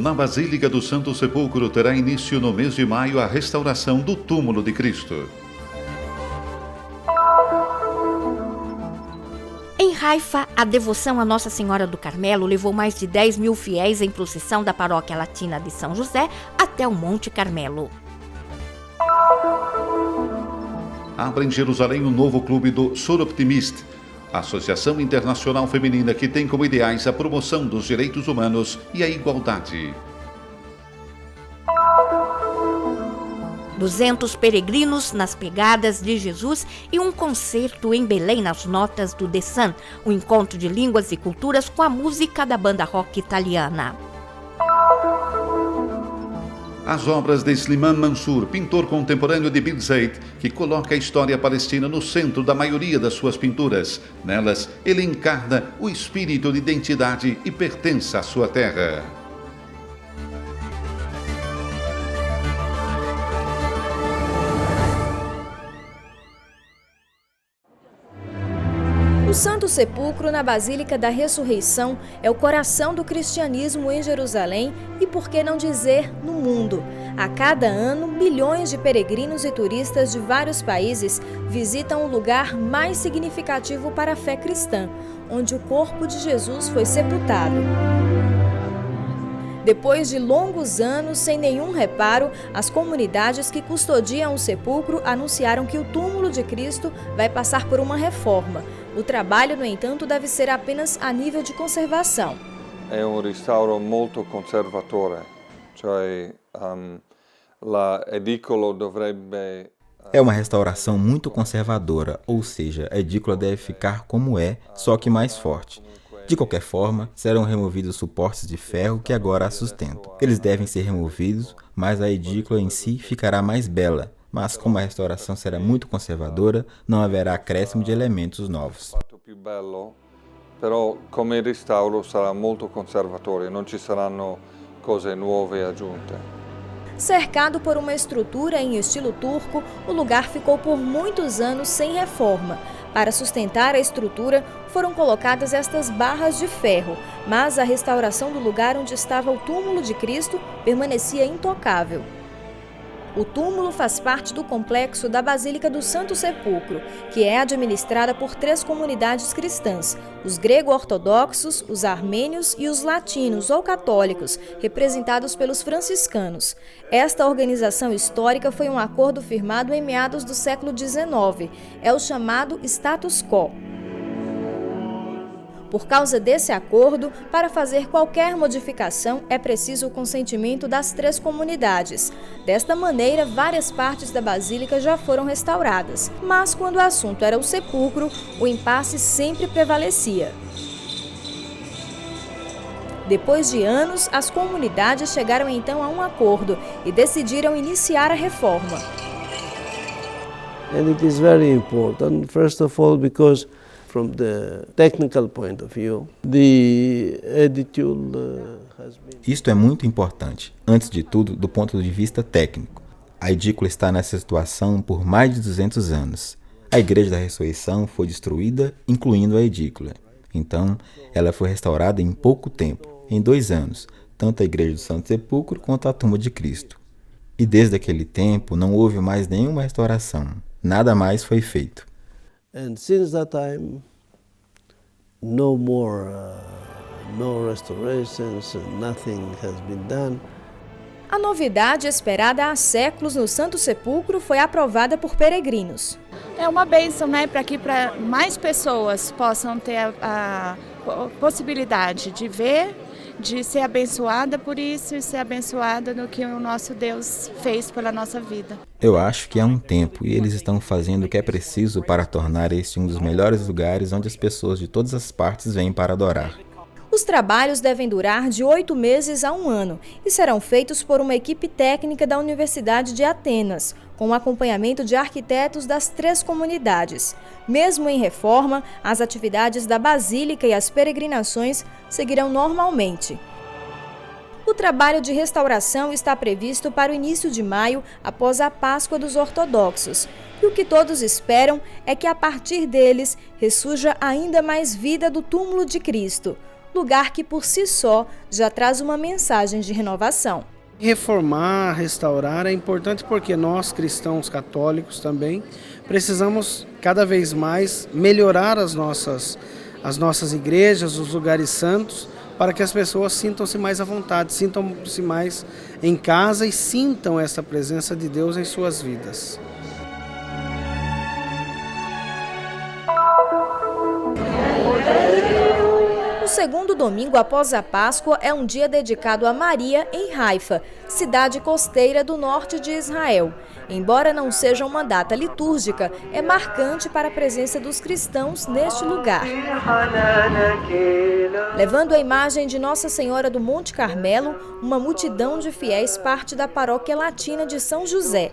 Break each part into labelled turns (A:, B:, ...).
A: Na Basílica do Santo Sepulcro terá início no mês de maio a restauração do túmulo de Cristo.
B: Em Haifa, a devoção a Nossa Senhora do Carmelo levou mais de 10 mil fiéis em procissão da paróquia latina de São José até o Monte Carmelo.
A: Abre em Jerusalém um novo clube do Soroptimist, Associação Internacional Feminina que tem como ideais a promoção dos direitos humanos e a igualdade.
B: 200 peregrinos nas pegadas de Jesus e um concerto em Belém nas notas do The Sun, um encontro de línguas e culturas com a música da banda rock italiana.
A: As obras de Slimane Mansour, pintor contemporâneo de Birzeit, que coloca a história palestina no centro da maioria das suas pinturas. Nelas, ele encarna o espírito de identidade e pertença à sua terra.
C: O Santo Sepulcro na Basílica da Ressurreição é o coração do cristianismo em Jerusalém e, por que não dizer, no mundo. A cada ano, milhões de peregrinos e turistas de vários países visitam o lugar mais significativo para a fé cristã, onde o corpo de Jesus foi sepultado. Depois de longos anos sem nenhum reparo, as comunidades que custodiam o sepulcro anunciaram que o túmulo de Cristo vai passar por uma reforma. O trabalho, no entanto, deve ser apenas a nível de conservação.
D: É restauro molto conservatore, cioè la edícula dovrebbe...
E: É uma restauração muito conservadora, ou seja, a edícula deve ficar como é, só que mais forte. De qualquer forma, serão removidos suportes de ferro que agora a sustentam. Eles devem ser removidos, mas a edícula em si ficará mais bela. Mas como a restauração será muito conservadora, não haverá acréscimo de elementos novos.
D: Però come restauro sarà molto conservatore, non ci saranno cose nuove aggiunte.
C: Cercado por uma estrutura em estilo turco, o lugar ficou por muitos anos sem reforma. Para sustentar a estrutura, foram colocadas estas barras de ferro, mas a restauração do lugar onde estava o túmulo de Cristo permanecia intocável. O túmulo faz parte do complexo da Basílica do Santo Sepulcro, que é administrada por 3 comunidades cristãs, os grego-ortodoxos, os armênios e os latinos ou católicos, representados pelos franciscanos. Esta organização histórica foi um acordo firmado em meados do século XIX. É o chamado status quo. Por causa desse acordo, para fazer qualquer modificação, é preciso o consentimento das 3 comunidades. Desta maneira, várias partes da Basílica já foram restauradas. Mas quando o assunto era o sepulcro, o impasse sempre prevalecia. Depois de anos, as comunidades chegaram então a um acordo e decidiram iniciar a reforma.
F: And it is very important, first of all, because from the technical point of view, the edicule has been...
E: Isto é muito importante, antes de tudo, do ponto de vista técnico. A edícula está nessa situação por mais de 200 anos. A Igreja da Ressurreição foi destruída, incluindo a edícula. Então, ela foi restaurada em pouco tempo, em 2 anos, tanto a Igreja do Santo Sepulcro quanto a tumba de Cristo. E desde aquele tempo não houve mais nenhuma restauração. Nada mais foi feito.
F: And since that time, no more, no restorations, nothing has been done.
C: A novidade esperada há séculos no Santo Sepulcro foi aprovada por peregrinos.
G: É uma bênção, né, para que mais pessoas possam ter a possibilidade de ver, de ser abençoada por isso e ser abençoada no que o nosso Deus fez pela nossa vida.
E: Eu acho que há um tempo e eles estão fazendo o que é preciso para tornar este um dos melhores lugares onde as pessoas de todas as partes vêm para adorar.
C: Os trabalhos devem durar de 8 meses a 1 ano e serão feitos por uma equipe técnica da Universidade de Atenas, com o acompanhamento de arquitetos das 3 comunidades. Mesmo em reforma, as atividades da Basílica e as peregrinações seguirão normalmente. O trabalho de restauração está previsto para o início de maio, após a Páscoa dos ortodoxos. E o que todos esperam é que, a partir deles, ressurja ainda mais vida do túmulo de Cristo. lugar que por si só já traz uma mensagem de renovação.
H: Reformar, restaurar é importante porque nós, cristãos católicos também, precisamos cada vez mais melhorar as nossas igrejas, os lugares santos, para que as pessoas sintam-se mais à vontade, sintam-se mais em casa e sintam essa presença de Deus em suas vidas.
C: O segundo domingo após a Páscoa é um dia dedicado a Maria em Haifa, cidade costeira do norte de Israel. Embora não seja uma data litúrgica, é marcante para a presença dos cristãos neste lugar. Levando a imagem de Nossa Senhora do Monte Carmelo, uma multidão de fiéis parte da paróquia latina de São José.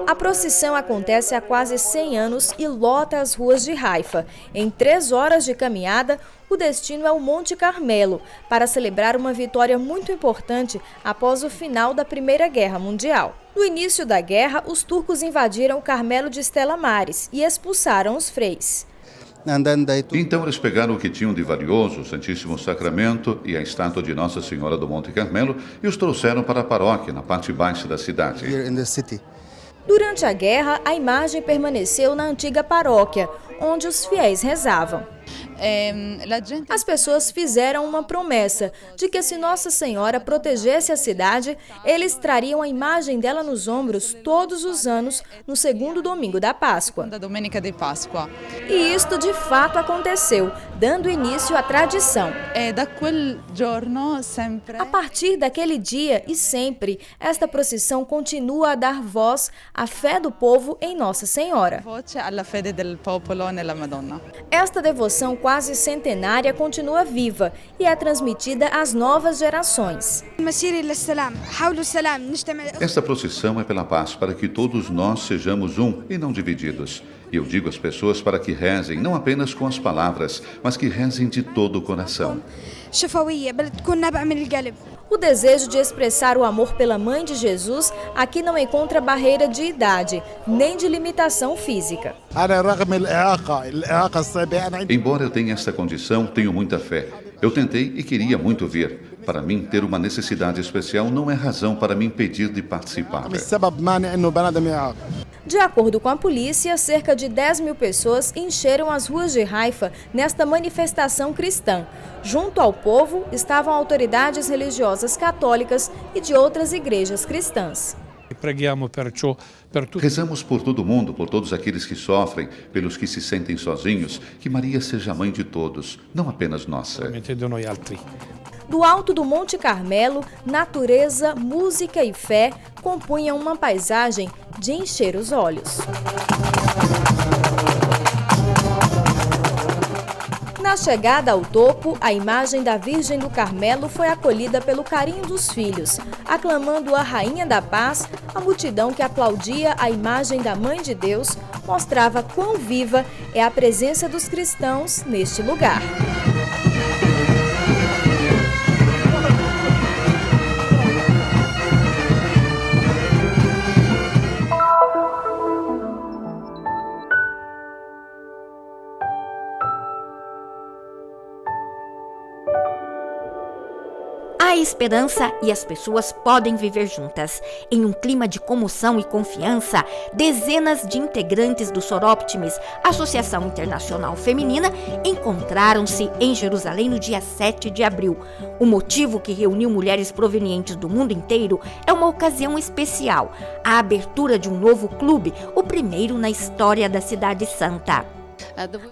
C: A procissão acontece há quase 100 anos e lota as ruas de Haifa. Em 3 horas de caminhada, o destino é o Monte Carmelo, para celebrar uma vitória muito importante após o final da Primeira Guerra Mundial. No início da guerra, os turcos invadiram o Carmelo de Stella Maris e expulsaram os freis.
A: Então eles pegaram o que tinham de valioso, o Santíssimo Sacramento e a estátua de Nossa Senhora do Monte Carmelo e os trouxeram para a paróquia, na parte baixa da cidade.
C: Durante a guerra, a imagem permaneceu na antiga paróquia, onde os fiéis rezavam. As pessoas fizeram uma promessa de que se Nossa Senhora protegesse a cidade, eles trariam a imagem dela nos ombros todos os anos no segundo domingo da Páscoa. E isto de fato aconteceu, dando início à tradição. A partir daquele dia e sempre, esta procissão continua a dar voz à fé do povo em Nossa Senhora. Esta devoção quase centenária continua viva e é transmitida às novas gerações.
A: Esta procissão é pela paz, para que todos nós sejamos um e não divididos. E eu digo às pessoas para que rezem, não apenas com as palavras, mas que rezem de todo o coração.
C: O desejo de expressar o amor pela Mãe de Jesus aqui não encontra barreira de idade, nem de limitação física.
A: Embora eu tenha esta condição, tenho muita fé. Eu tentei e queria muito vir. Para mim, ter uma necessidade especial não é razão para me impedir de participar.
C: De acordo com a polícia, cerca de 10.000 pessoas encheram as ruas de Haifa nesta manifestação cristã. Junto ao povo estavam autoridades religiosas católicas e de outras igrejas cristãs.
A: Rezamos por todo mundo, por todos aqueles que sofrem, pelos que se sentem sozinhos, que Maria seja a mãe de todos, não apenas nossa.
C: Do alto do Monte Carmelo, natureza, música e fé compunham uma paisagem de encher os olhos. Na chegada ao topo, a imagem da Virgem do Carmelo foi acolhida pelo carinho dos filhos. Aclamando a Rainha da Paz, a multidão que aplaudia a imagem da Mãe de Deus mostrava quão viva é a presença dos cristãos neste lugar.
B: Há esperança e as pessoas podem viver juntas. Em um clima de comoção e confiança, dezenas de integrantes do Soroptimis, Associação Internacional Feminina, encontraram-se em Jerusalém no dia 7 de abril. O motivo que reuniu mulheres provenientes do mundo inteiro é uma ocasião especial, a abertura de um novo clube, o primeiro na história da Cidade Santa.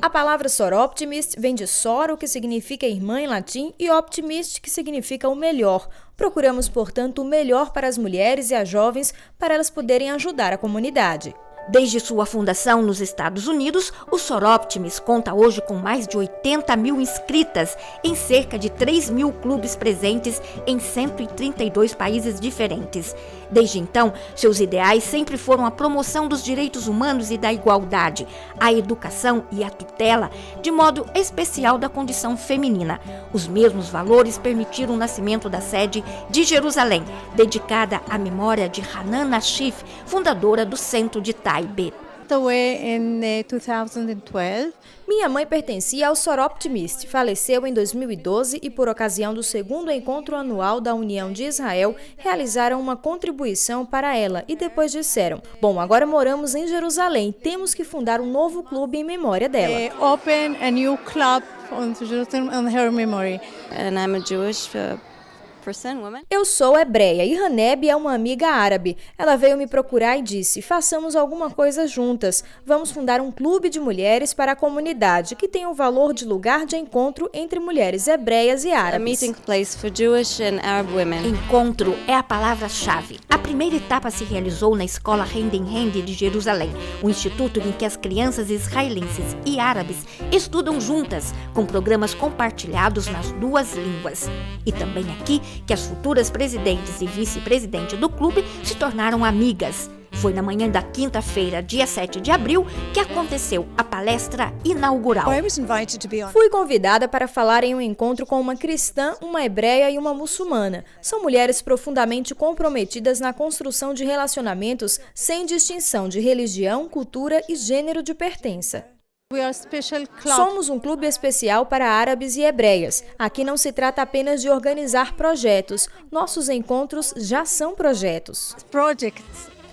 C: A palavra Soroptimist vem de Soro, que significa irmã em latim, e Optimist, que significa o melhor. Procuramos, portanto, o melhor para as mulheres e as jovens, para elas poderem ajudar a comunidade. Desde sua fundação nos Estados Unidos, o Soroptimis conta hoje com mais de 80.000 inscritas em cerca de 3.000 clubes presentes em 132 países diferentes. Desde então, seus ideais sempre foram a promoção dos direitos humanos e da igualdade, a educação e a tutela, de modo especial da condição feminina. Os mesmos valores permitiram o nascimento da sede de Jerusalém, dedicada à memória de Hanan Ashif, fundadora do centro de Taibé.
I: away in 2012.
C: Minha mãe pertencia ao Soroptimist, faleceu em 2012 e, por ocasião do segundo encontro anual da União de Israel, realizaram uma contribuição para ela e depois disseram: bom, agora moramos em Jerusalém, temos que fundar um novo clube em memória dela.
I: Open a new club on Jerusalem on her memory.
J: And I'm a Jewish woman.
C: Eu sou hebreia e Haneb é uma amiga árabe. Ela veio me procurar e disse: façamos alguma coisa juntas. Vamos fundar um clube de mulheres para a comunidade, que tem o valor de lugar de encontro entre mulheres hebreias e árabes.
J: A meeting place for Jewish and Arab women.
B: Encontro é a palavra-chave. A primeira etapa se realizou na escola Hand in Hand de Jerusalém, um instituto em que as crianças israelenses e árabes estudam juntas, com programas compartilhados nas duas línguas. E também aqui que as futuras presidentes e vice-presidente do clube se tornaram amigas. Foi na manhã da quinta-feira, dia 7 de abril, que aconteceu a palestra inaugural.
C: Fui convidada para falar em um encontro com uma cristã, uma hebreia e uma muçulmana. São mulheres profundamente comprometidas na construção de relacionamentos sem distinção de religião, cultura e gênero de pertença. Somos um clube especial para árabes e hebreias. Aqui não se trata apenas de organizar projetos. Nossos encontros já são projetos.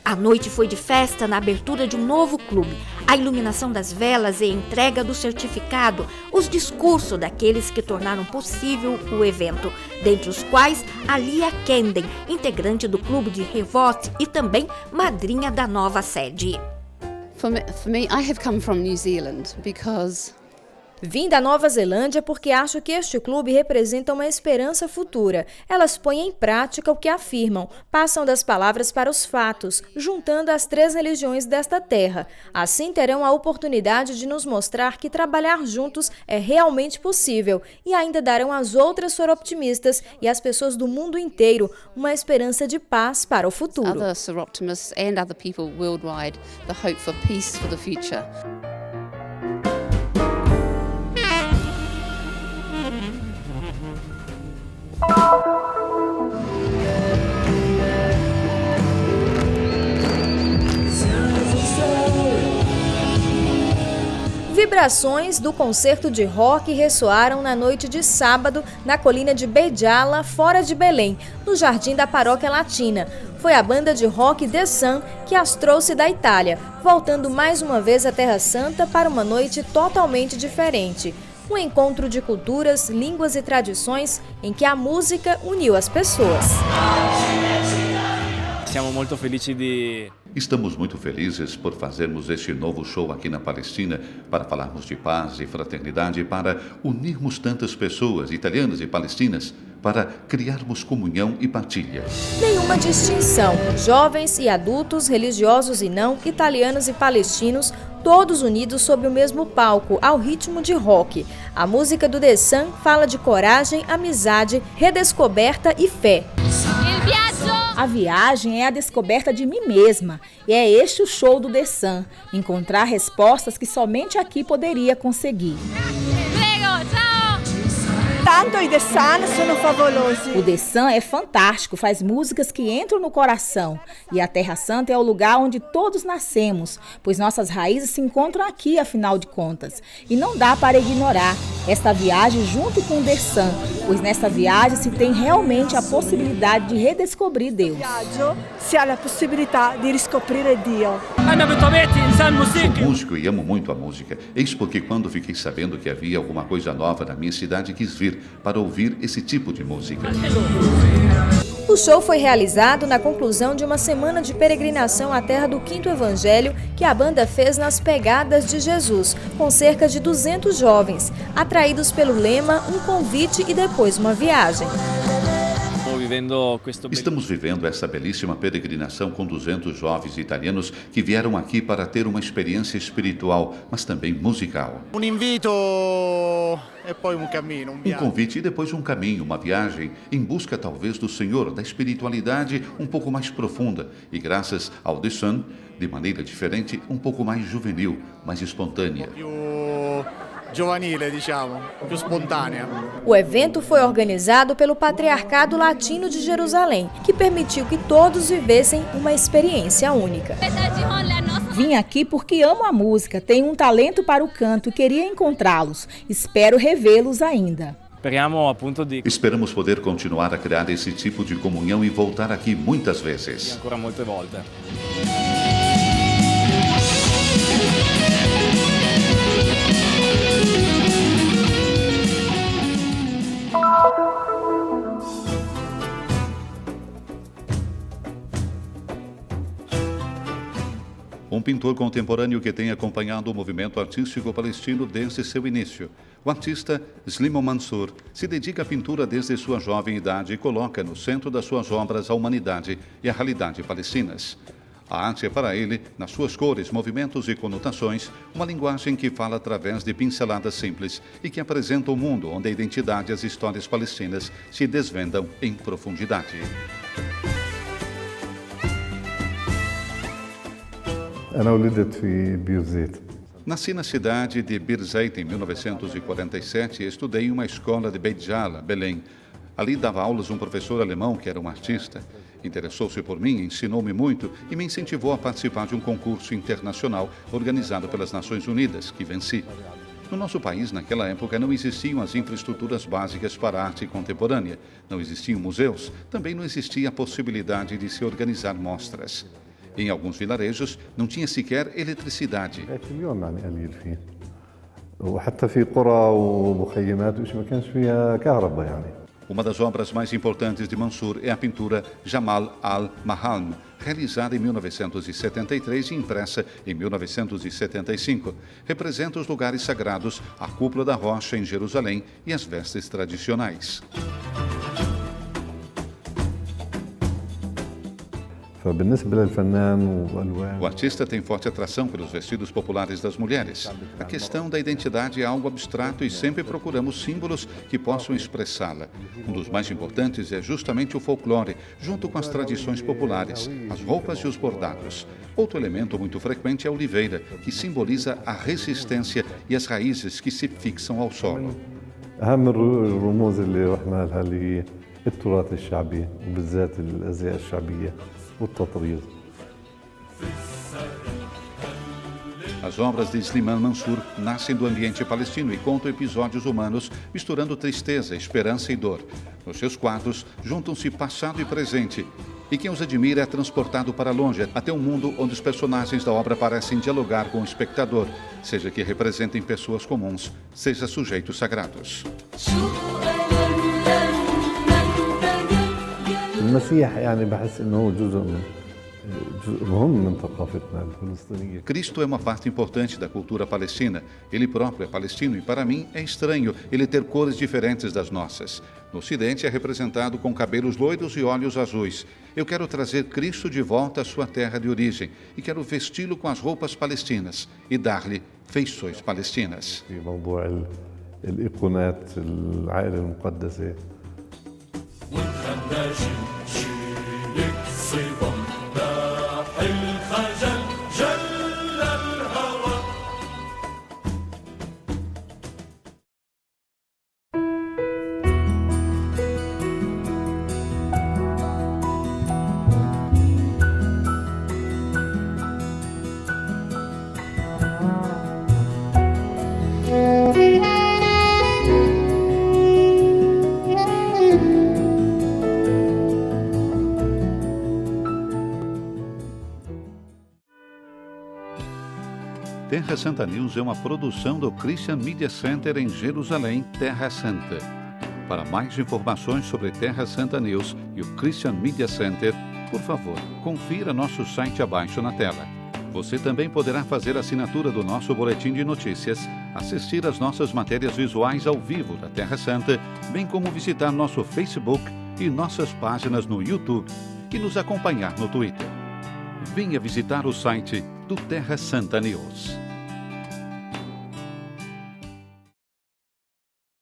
B: A noite foi de festa na abertura de um novo clube. A iluminação das velas e a entrega do certificado, os discursos daqueles que tornaram possível o evento, dentre os quais a Lia Kenden, integrante do clube de Revot e também madrinha da nova sede.
J: For me, I have come from New Zealand because
C: Vim da Nova Zelândia porque acho que este clube representa uma esperança futura. Elas põem em prática o que afirmam, passam das palavras para os fatos, juntando as 3 religiões desta terra. Assim terão a oportunidade de nos mostrar que trabalhar juntos é realmente possível e ainda darão às outras soroptimistas e às pessoas do mundo inteiro uma esperança de paz para o futuro.
J: other soroptimists and other people worldwide the hope for peace for the future.
C: Vibrações do concerto de rock ressoaram na noite de sábado na colina de Beijala, fora de Belém, no jardim da Paróquia Latina. Foi a banda de rock The Sun que as trouxe da Itália, voltando mais uma vez à Terra Santa para uma noite totalmente diferente. Um encontro de culturas, línguas e tradições em que a música uniu as pessoas.
A: Estamos muito felizes por fazermos este novo show aqui na Palestina para falarmos de paz e fraternidade, para unirmos tantas pessoas, italianas e palestinas, para criarmos comunhão e partilha.
C: Nenhuma distinção. Jovens e adultos, religiosos e não, italianos e palestinos, todos unidos sob o mesmo palco, ao ritmo de rock. A música do The Sun fala de coragem, amizade, redescoberta e fé.
K: A viagem é a descoberta de mim mesma, e é este o show do The Sun, encontrar respostas que somente aqui poderia conseguir. O The Sun é fantástico, faz músicas que entram no coração. E a Terra Santa é o lugar onde todos nascemos, pois nossas raízes se encontram aqui, afinal de contas. E não dá para ignorar esta viagem junto com o The Sun, pois nessa viagem se tem realmente a possibilidade de redescobrir Deus.
A: Sou músico e amo muito a música. Eis porque quando fiquei sabendo que havia alguma coisa nova na minha cidade, quis vir para ouvir esse tipo de música.
C: O show foi realizado na conclusão de uma semana de peregrinação à terra do Quinto Evangelho que a banda fez nas pegadas de Jesus, com cerca de 200 jovens, atraídos pelo lema Um Convite e depois uma viagem.
A: Estamos vivendo essa belíssima peregrinação com 200 jovens italianos que vieram aqui para ter uma experiência espiritual, mas também musical.
L: Um
A: convite e depois um caminho, uma viagem em busca talvez do Senhor, da espiritualidade um pouco mais profunda e graças ao The Sun, de maneira diferente, um pouco mais juvenil, mais espontânea.
L: giovanile, diciamo, più spontanea.
C: O evento foi organizado pelo Patriarcado Latino de Jerusalém, que permitiu que todos vivessem uma experiência única.
K: Vim aqui porque amo a música, tenho um talento para o canto e queria encontrá-los. Espero revê-los ainda.
A: Esperamos poder continuar a criar esse tipo de comunhão e voltar aqui muitas vezes.
L: Ancora molte volte.
A: Um pintor contemporâneo que tem acompanhado o movimento artístico palestino desde seu início. O artista Slimon Mansour se dedica à pintura desde sua jovem idade e coloca no centro das suas obras a humanidade e a realidade palestinas. A arte é para ele, nas suas cores, movimentos e conotações, uma linguagem que fala através de pinceladas simples e que apresenta o mundo onde a identidade e as histórias palestinas se desvendam em profundidade. Nasci na cidade de Birzeit em 1947 e estudei em uma escola de Beit Jala, Belém. Ali dava aulas um professor alemão que era um artista. Interessou-se por mim, ensinou-me muito e me incentivou a participar de um concurso internacional organizado pelas Nações Unidas, que venci. No nosso país, naquela época, não existiam as infraestruturas básicas para a arte contemporânea. Não existiam museus, também não existia a possibilidade de se organizar mostras. Em alguns vilarejos, não tinha sequer eletricidade. Uma das obras mais importantes de Mansour é a pintura Jamal al-Mahalm, realizada em 1973 e impressa em 1975. Representa os lugares sagrados, a cúpula da rocha em Jerusalém e as vestes tradicionais. O artista tem forte atração pelos vestidos populares das mulheres. A questão da identidade é algo abstrato e sempre procuramos símbolos que possam expressá-la. Um dos mais importantes é justamente o folclore, junto com as tradições populares, as roupas e os bordados. Outro elemento muito frequente é a oliveira, que simboliza a resistência e as raízes que se fixam ao solo. As obras de Slimon Mansour nascem do ambiente palestino e contam episódios humanos misturando tristeza, esperança e dor. Nos seus quadros juntam-se passado e presente, e quem os admira é transportado para longe, até um mundo onde os personagens da obra parecem dialogar com o espectador, seja que representem pessoas comuns, seja sujeitos sagrados. Cristo é uma parte importante da cultura palestina. Ele próprio é palestino e, para mim, é estranho ele ter cores diferentes das nossas. No Ocidente é representado com cabelos loiros e olhos azuis. Eu quero trazer Cristo de volta à sua terra de origem e quero vesti-lo com as roupas palestinas e dar-lhe feições palestinas. Terra Santa News é uma produção do Christian Media Center em Jerusalém, Terra Santa. Para mais informações sobre Terra Santa News e o Christian Media Center, por favor, confira nosso site abaixo na tela. Você também poderá fazer a assinatura do nosso boletim de notícias, assistir às nossas matérias visuais ao vivo da Terra Santa, bem como visitar nosso Facebook e nossas páginas no YouTube e nos acompanhar no Twitter. Venha visitar o site do Terra Santa News.